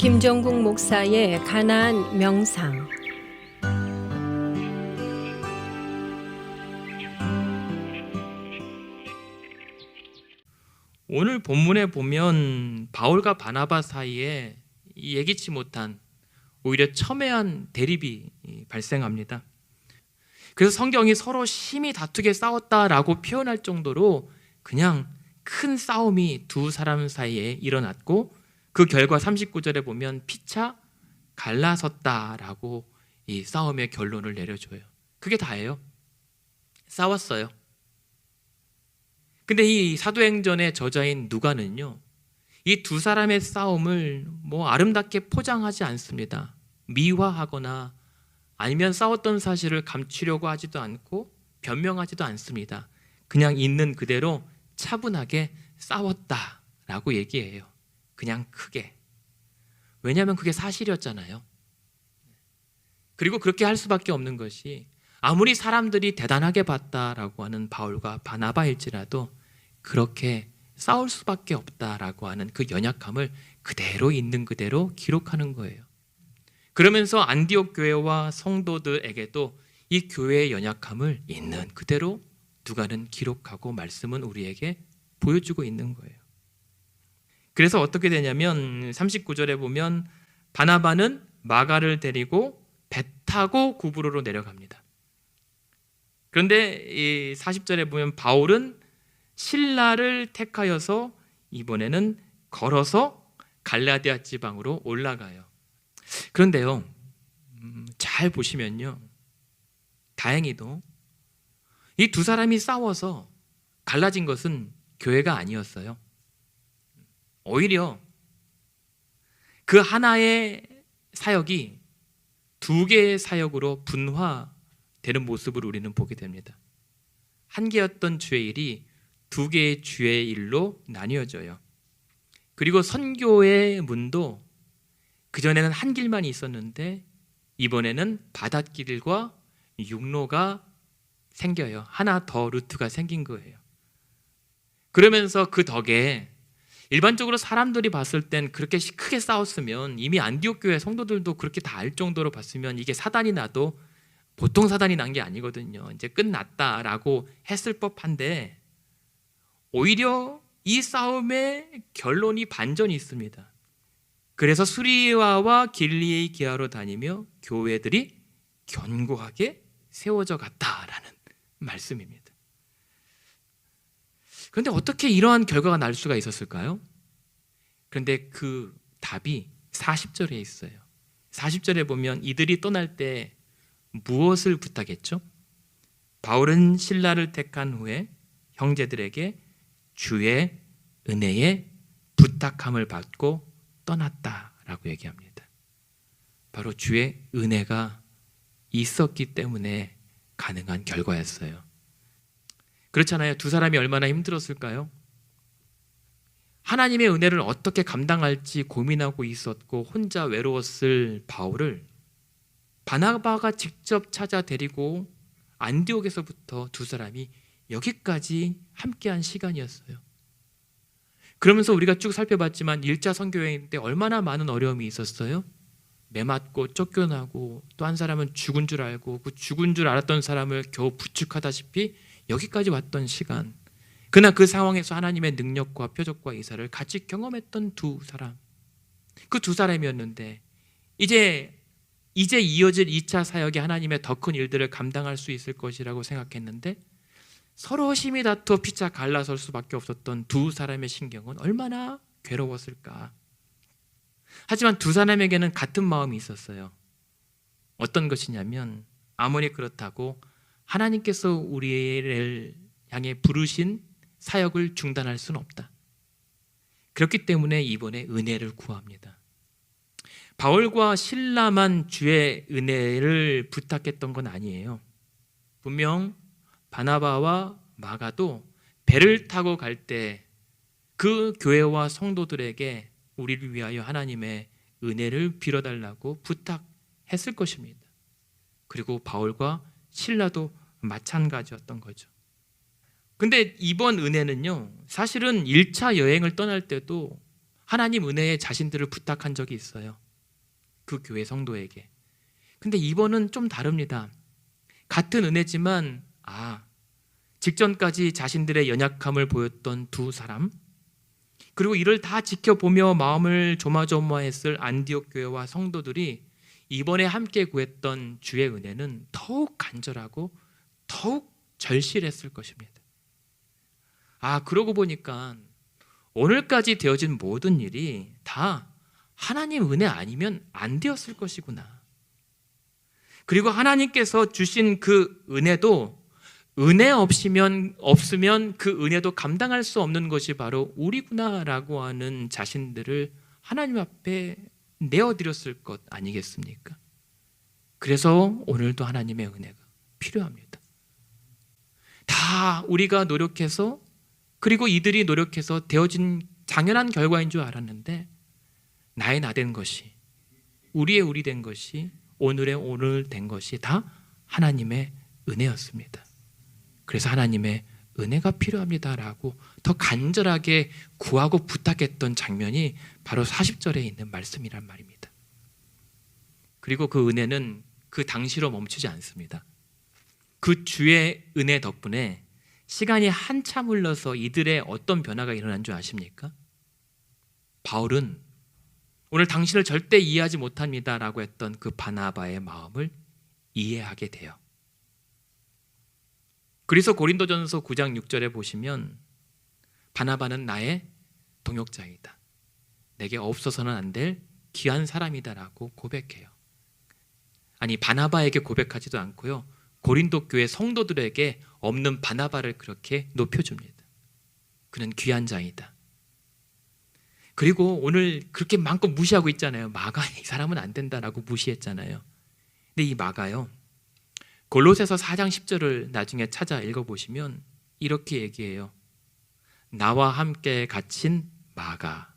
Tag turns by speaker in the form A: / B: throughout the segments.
A: 김종국 목사의 가나안 명상.
B: 오늘 본문에 보면 바울과 바나바 사이에 예기치 못한 오히려 첨예한 대립이 발생합니다. 그래서 성경이 서로 심히 다투게 싸웠다라고 표현할 정도로 그냥 큰 싸움이 두 사람 사이에 일어났고, 그 결과 39절에 보면 피차 갈라섰다라고 이 싸움의 결론을 내려줘요. 그게 다예요. 싸웠어요. 근데 이 사도행전의 저자인 누가는요, 이 두 사람의 싸움을 아름답게 포장하지 않습니다. 미화하거나 아니면 싸웠던 사실을 감추려고 하지도 않고 변명하지도 않습니다. 그냥 있는 그대로 차분하게 싸웠다라고 얘기해요. 그냥 크게. 왜냐하면 그게 사실이었잖아요. 그리고 그렇게 할 수밖에 없는 것이, 아무리 사람들이 대단하게 봤다라고 하는 바울과 바나바일지라도 그렇게 싸울 수밖에 없다라고 하는 그 연약함을 그대로 있는 그대로 기록하는 거예요. 그러면서 안디옥 교회와 성도들에게도 이 교회의 연약함을 있는 그대로 누가는 기록하고 말씀은 우리에게 보여주고 있는 거예요. 그래서 어떻게 되냐면 39절에 보면 바나바는 마가를 데리고 배 타고 구브로로 내려갑니다. 그런데 이 40절에 보면 바울은 실라를 택하여서 이번에는 걸어서 갈라디아 지방으로 올라가요. 그런데요, 잘 보시면요, 다행히도 이 두 사람이 싸워서 갈라진 것은 교회가 아니었어요. 오히려 그 하나의 사역이 두 개의 사역으로 분화되는 모습을 우리는 보게 됩니다. 한 개였던 주의 일이 두 개의 주의 일로 나뉘어져요. 그리고 선교의 문도 그전에는 한 길만 있었는데 이번에는 바닷길과 육로가 생겨요. 하나 더 루트가 생긴 거예요. 그러면서 그 덕에 일반적으로 사람들이 봤을 땐 그렇게 크게 싸웠으면, 이미 안디옥 교회 성도들도 그렇게 다 알 정도로 봤으면 이게 사단이 나도 보통 사단이 난 게 아니거든요. 이제 끝났다라고 했을 법한데, 오히려 이 싸움의 결론이 반전이 있습니다. 그래서 수리아와 길리기아로 다니며 교회들이 견고하게 세워져 갔다라는 말씀입니다. 그런데 어떻게 이러한 결과가 날 수가 있었을까요? 그런데 그 답이 40절에 있어요. 40절에 보면 이들이 떠날 때 무엇을 부탁했죠? 바울은 신라를 택한 후에 형제들에게 주의 은혜에 부탁함을 받고 떠났다라고 얘기합니다. 바로 주의 은혜가 있었기 때문에 가능한 결과였어요. 그렇잖아요. 두 사람이 얼마나 힘들었을까요? 하나님의 은혜를 어떻게 감당할지 고민하고 있었고 혼자 외로웠을 바울을 바나바가 직접 찾아 데리고 안디옥에서부터 두 사람이 여기까지 함께한 시간이었어요. 그러면서 우리가 쭉 살펴봤지만 1차 선교여행 때 얼마나 많은 어려움이 있었어요? 매맞고 쫓겨나고, 또 한 사람은 죽은 줄 알고, 그 죽은 줄 알았던 사람을 겨우 부축하다시피 여기까지 왔던 시간. 그러나 그 상황에서 하나님의 능력과 표적과 이사를 같이 경험했던 두 사람, 그 두 사람이었는데 이제 이어질 2차 사역에 하나님의 더 큰 일들을 감당할 수 있을 것이라고 생각했는데 서로 힘이 다투어 피차 갈라설 수밖에 없었던 두 사람의 심경은 얼마나 괴로웠을까. 하지만 두 사람에게는 같은 마음이 있었어요. 어떤 것이냐면, 아무리 그렇다고 하나님께서 우리를 향해 부르신 사역을 중단할 수는 없다. 그렇기 때문에 이번에 은혜를 구합니다. 바울과 실라만 주의 은혜를 부탁했던 건 아니에요. 분명 바나바와 마가도 배를 타고 갈 때 그 교회와 성도들에게 우리를 위하여 하나님의 은혜를 빌어달라고 부탁했을 것입니다. 그리고 바울과 실라도 마찬가지였던 거죠. 근데 이번 은혜는요, 사실은 1차 여행을 떠날 때도 하나님 은혜에 자신들을 부탁한 적이 있어요. 그 교회 성도에게. 근데 이번은 좀 다릅니다. 같은 은혜지만 직전까지 자신들의 연약함을 보였던 두 사람, 그리고 이를 다 지켜보며 마음을 조마조마했을 안디옥 교회와 성도들이 이번에 함께 구했던 주의 은혜는 더욱 간절하고 더욱 절실했을 것입니다. 그러고 보니까 오늘까지 되어진 모든 일이 다 하나님 은혜 아니면 안 되었을 것이구나. 그리고 하나님께서 주신 그 은혜도 은혜 없으면 그 은혜도 감당할 수 없는 것이 바로 우리구나라고 하는 자신들을 하나님 앞에 내어드렸을 것 아니겠습니까? 그래서 오늘도 하나님의 은혜가 필요합니다. 다 우리가 노력해서, 그리고 이들이 노력해서 되어진 당연한 결과인 줄 알았는데 나의 나 된 것이, 우리의 우리 된 것이, 오늘의 오늘 된 것이 다 하나님의 은혜였습니다. 그래서 하나님의 은혜가 필요합니다라고 더 간절하게 구하고 부탁했던 장면이 바로 40절에 있는 말씀이란 말입니다. 그리고 그 은혜는 그 당시로 멈추지 않습니다. 그 주의 은혜 덕분에 시간이 한참 흘러서 이들의 어떤 변화가 일어난 줄 아십니까? 바울은 오늘 당신을 절대 이해하지 못합니다라고 했던 그 바나바의 마음을 이해하게 돼요. 그래서 고린도전서 9장 6절에 보시면 바나바는 나의 동역자이다, 내게 없어서는 안 될 귀한 사람이다라고 고백해요. 아니, 바나바에게 고백하지도 않고요, 고린도 교회 성도들에게 없는 바나바를 그렇게 높여줍니다. 그는 귀한 자이다. 그리고 오늘 그렇게 마음껏 무시하고 있잖아요. 마가, 이 사람은 안 된다라고 무시했잖아요. 근데 이 마가요, 골로새서 4장 10절을 나중에 찾아 읽어보시면 이렇게 얘기해요. 나와 함께 갇힌 마가라고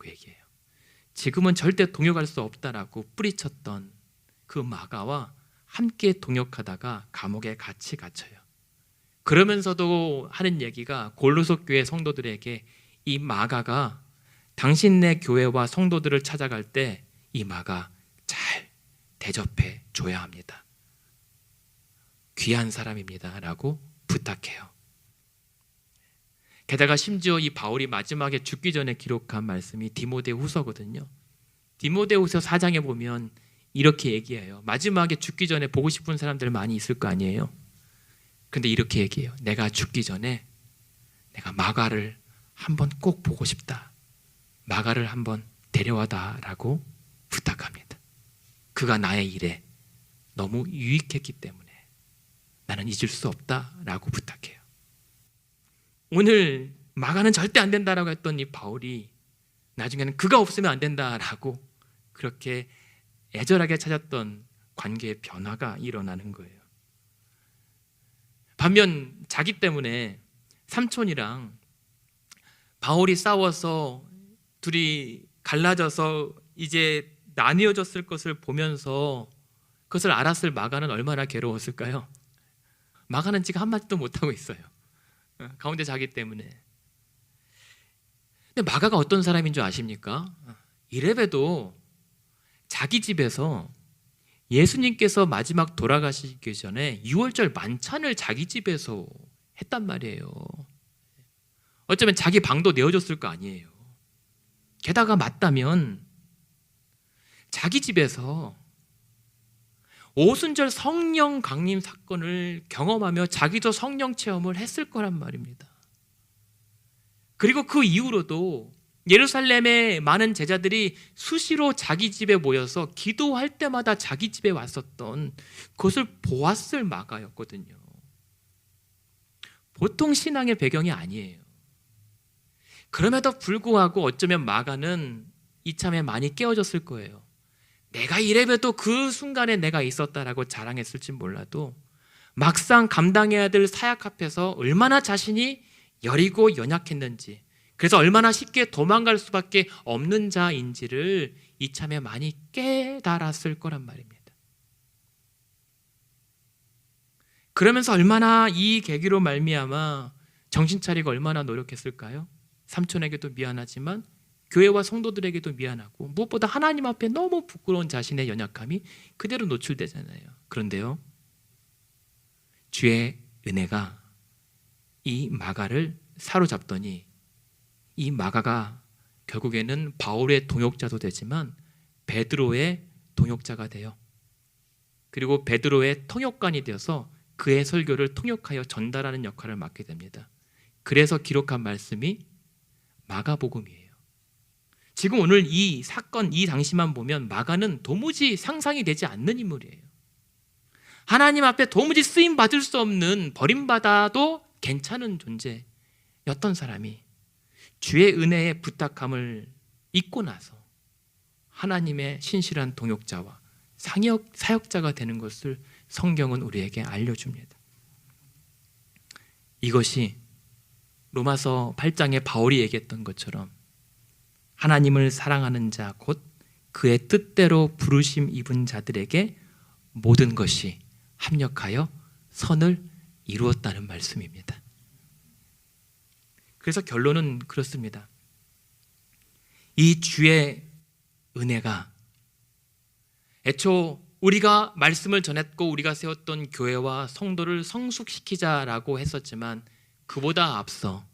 B: 얘기해요. 지금은 절대 동역할 수 없다라고 뿌리쳤던 그 마가와 함께 동역하다가 감옥에 같이 갇혀요. 그러면서도 하는 얘기가, 골로새 교회 성도들에게 이 마가가 당신네 교회와 성도들을 찾아갈 때 이 마가 잘 대접해 줘야 합니다. 귀한 사람입니다 라고 부탁해요. 게다가 심지어 이 바울이 마지막에 죽기 전에 기록한 말씀이 디모데후서거든요. 디모데후서 4장에 보면 이렇게 얘기해요. 마지막에 죽기 전에 보고 싶은 사람들 많이 있을 거 아니에요. 근데 이렇게 얘기해요. 내가 죽기 전에 내가 마가를 한번 꼭 보고 싶다, 마가를 한번 데려와다 라고 부탁합니다. 그가 나의 일에 너무 유익했기 때문에 나는 잊을 수 없다라고 부탁해요. 오늘 마가는 절대 안 된다라고 했던 이 바울이 나중에는 그가 없으면 안 된다라고 그렇게 애절하게 찾았던 관계의 변화가 일어나는 거예요. 반면 자기 때문에 삼촌이랑 바울이 싸워서 둘이 갈라져서 이제 나뉘어졌을 것을 보면서 그것을 알았을 마가는 얼마나 괴로웠을까요? 마가는 지금 한마디도 못하고 있어요. 가운데 자기 때문에. 근데 마가가 어떤 사람인 줄 아십니까? 이래봬도 자기 집에서 예수님께서 마지막 돌아가시기 전에 유월절 만찬을 자기 집에서 했단 말이에요. 어쩌면 자기 방도 내어줬을 거 아니에요. 게다가 맞다면 자기 집에서 오순절 성령 강림 사건을 경험하며 자기도 성령 체험을 했을 거란 말입니다. 그리고 그 이후로도 예루살렘의 많은 제자들이 수시로 자기 집에 모여서 기도할 때마다 자기 집에 왔었던 그것을 보았을 마가였거든요. 보통 신앙의 배경이 아니에요. 그럼에도 불구하고 어쩌면 마가는 이참에 많이 깨어졌을 거예요. 내가 이래봬도 그 순간에 내가 있었다라고 자랑했을지 몰라도 막상 감당해야 될 사역 앞에서 얼마나 자신이 여리고 연약했는지, 그래서 얼마나 쉽게 도망갈 수밖에 없는 자인지를 이참에 많이 깨달았을 거란 말입니다. 그러면서 얼마나 이 계기로 말미암아 정신 차리고 얼마나 노력했을까요? 삼촌에게도 미안하지만 교회와 성도들에게도 미안하고 무엇보다 하나님 앞에 너무 부끄러운 자신의 연약함이 그대로 노출되잖아요. 그런데요, 주의 은혜가 이 마가를 사로잡더니 이 마가가 결국에는 바울의 동역자도 되지만 베드로의 동역자가 돼요. 그리고 베드로의 통역관이 되어서 그의 설교를 통역하여 전달하는 역할을 맡게 됩니다. 그래서 기록한 말씀이 마가복음이에요. 지금 오늘 이 사건, 이 당시만 보면 마가는 도무지 상상이 되지 않는 인물이에요. 하나님 앞에 도무지 쓰임 받을 수 없는, 버림받아도 괜찮은 존재였던 사람이 주의 은혜의 부탁함을 잊고 나서 하나님의 신실한 동역자와 사역자가 되는 것을 성경은 우리에게 알려줍니다. 이것이 로마서 8장에 바울이 얘기했던 것처럼 하나님을 사랑하는 자 곧 그의 뜻대로 부르심 입은 자들에게 모든 것이 합력하여 선을 이루었다는 말씀입니다. 그래서 결론은 그렇습니다. 이 주의 은혜가 애초 우리가 말씀을 전했고 우리가 세웠던 교회와 성도를 성숙시키자라고 했었지만 그보다 앞서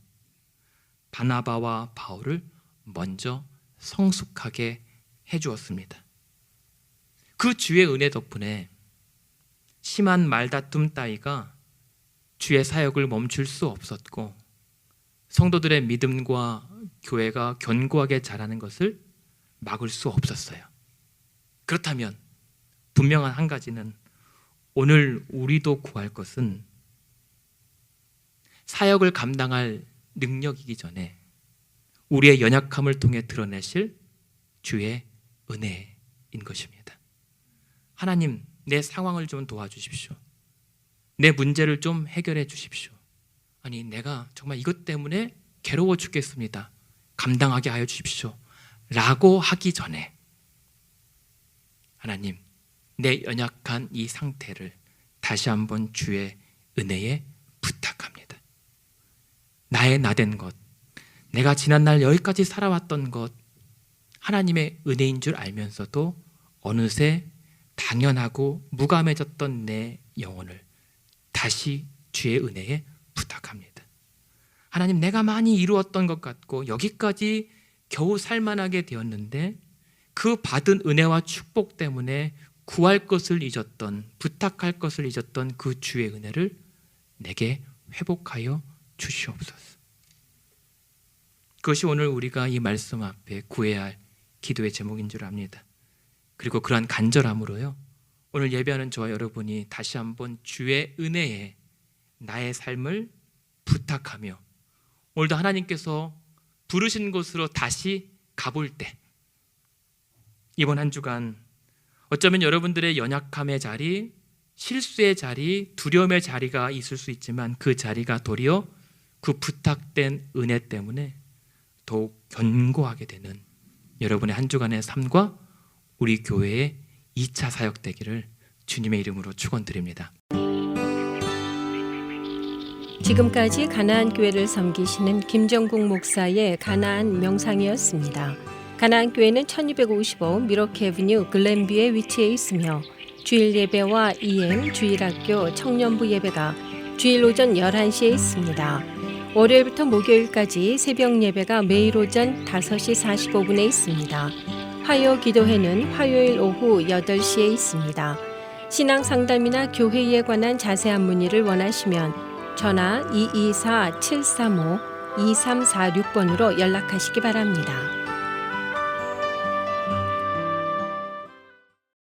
B: 바나바와 바울을 먼저 성숙하게 해주었습니다. 그 주의 은혜 덕분에 심한 말다툼 따위가 주의 사역을 멈출 수 없었고 성도들의 믿음과 교회가 견고하게 자라는 것을 막을 수 없었어요. 그렇다면 분명한 한 가지는 오늘 우리도 구할 것은 사역을 감당할 능력이기 전에 우리의 연약함을 통해 드러내실 주의 은혜인 것입니다. 하나님, 내 상황을 좀 도와주십시오. 내 문제를 좀 해결해 주십시오. 아니, 내가 정말 이것 때문에 괴로워 죽겠습니다. 감당하게 하여 주십시오. 라고 하기 전에 하나님, 내 연약한 이 상태를 다시 한번 주의 은혜에 부탁합니다. 나의 나된 것, 내가 지난날 여기까지 살아왔던 것, 하나님의 은혜인 줄 알면서도 어느새 당연하고 무감해졌던 내 영혼을 다시 주의 은혜에 부탁합니다. 하나님, 내가 많이 이루었던 것 같고 여기까지 겨우 살만하게 되었는데 그 받은 은혜와 축복 때문에 구할 것을 잊었던, 부탁할 것을 잊었던 그 주의 은혜를 내게 회복하여 주시옵소서. 그것이 오늘 우리가 이 말씀 앞에 구해야 할 기도의 제목인 줄 압니다. 그리고 그러한 간절함으로요, 오늘 예배하는 저와 여러분이 다시 한번 주의 은혜에 나의 삶을 부탁하며 오늘도 하나님께서 부르신 곳으로 다시 가볼 때, 이번 한 주간 어쩌면 여러분들의 연약함의 자리, 실수의 자리, 두려움의 자리가 있을 수 있지만 그 자리가 도리어 그 부탁된 은혜 때문에 더욱 견고하게 되는 여러분의 한 주간의 삶과 우리 교회의 2차 사역 되기를 주님의 이름으로 축원드립니다.
A: 지금까지 가나안 교회를 섬기시는 김정국 목사의 가나안 명상이었습니다. 가나안 교회는 1255 미러키 애비뉴 글렌뷰에 위치해 있으며 주일 예배와 EM 주일학교 청년부 예배가 주일 오전 11시에 있습니다. 월요일부터 목요일까지 새벽 예배가 매일 오전 5시 45분에 있습니다. 화요 기도회는 화요일 오후 8시에 있습니다. 신앙 상담이나 교회에 관한 자세한 문의를 원하시면 전화 224-735-2346번으로 연락하시기 바랍니다.